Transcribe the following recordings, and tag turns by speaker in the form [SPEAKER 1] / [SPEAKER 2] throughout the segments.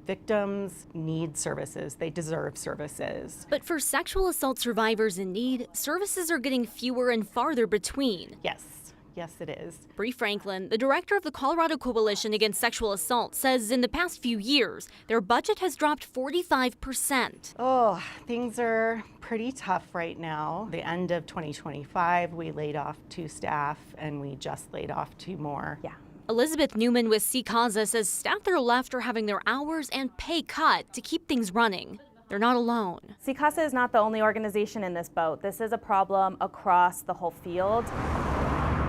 [SPEAKER 1] Victims need services. They deserve services.
[SPEAKER 2] But for sexual assault survivors in need, services are getting fewer and farther between.
[SPEAKER 1] Yes, it is.
[SPEAKER 2] Bree Franklin, the director of the Colorado Coalition Against Sexual Assault, says in the past few years, their budget has dropped 45%.
[SPEAKER 1] Oh, things are pretty tough right now. The end of 2025, we laid off 2 staff, and we just laid off 2 more.
[SPEAKER 2] Yeah. Elizabeth Newman with CCASA says staff that are left are having their hours and pay cut to keep things running. They're not alone.
[SPEAKER 3] CCASA is not the only organization in this boat. This is a problem across the whole field.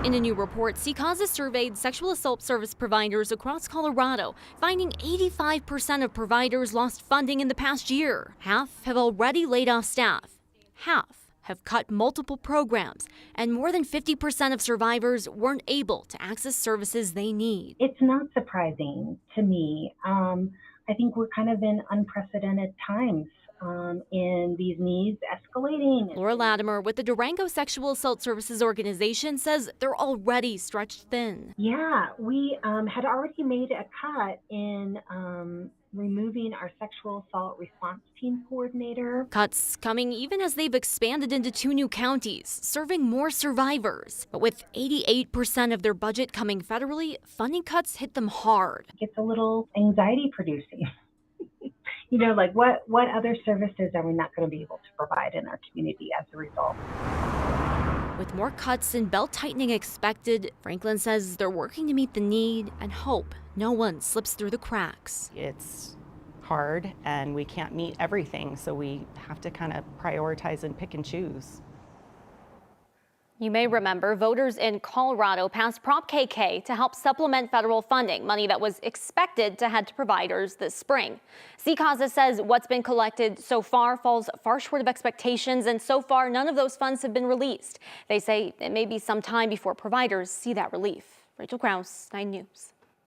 [SPEAKER 2] In a new report, CCASA surveyed sexual assault service providers across Colorado, finding 85% of providers lost funding in the past year. Half have already laid off staff. Half have cut multiple programs, and more than 50% of survivors weren't able to access services they need.
[SPEAKER 4] It's not surprising to me. I think we're kind of in unprecedented times. In these needs escalating.
[SPEAKER 2] Laura Latimer with the Durango Sexual Assault Services Organization says they're already stretched thin.
[SPEAKER 4] Yeah, we had already made a cut in removing our sexual assault response team coordinator.
[SPEAKER 2] Cuts coming even as they've expanded into 2 new counties, serving more survivors. But with 88% of their budget coming federally, funding cuts hit them hard.
[SPEAKER 4] It's a little anxiety producing. You know, like what other services are we not going to be able to provide in our community as a result?
[SPEAKER 2] With more cuts and belt tightening expected, Franklin says they're working to meet the need and hope no one slips through the cracks.
[SPEAKER 1] It's hard, and we can't meet everything, so we have to kind of prioritize and pick and choose.
[SPEAKER 5] You may remember voters in Colorado passed Prop KK to help supplement federal funding, money that was expected to head to providers this spring. CCASA says what's been collected so far falls far short of expectations, and so far none of those funds have been released. They say it may be some time before providers see that relief. Rachel Krause, 9 News.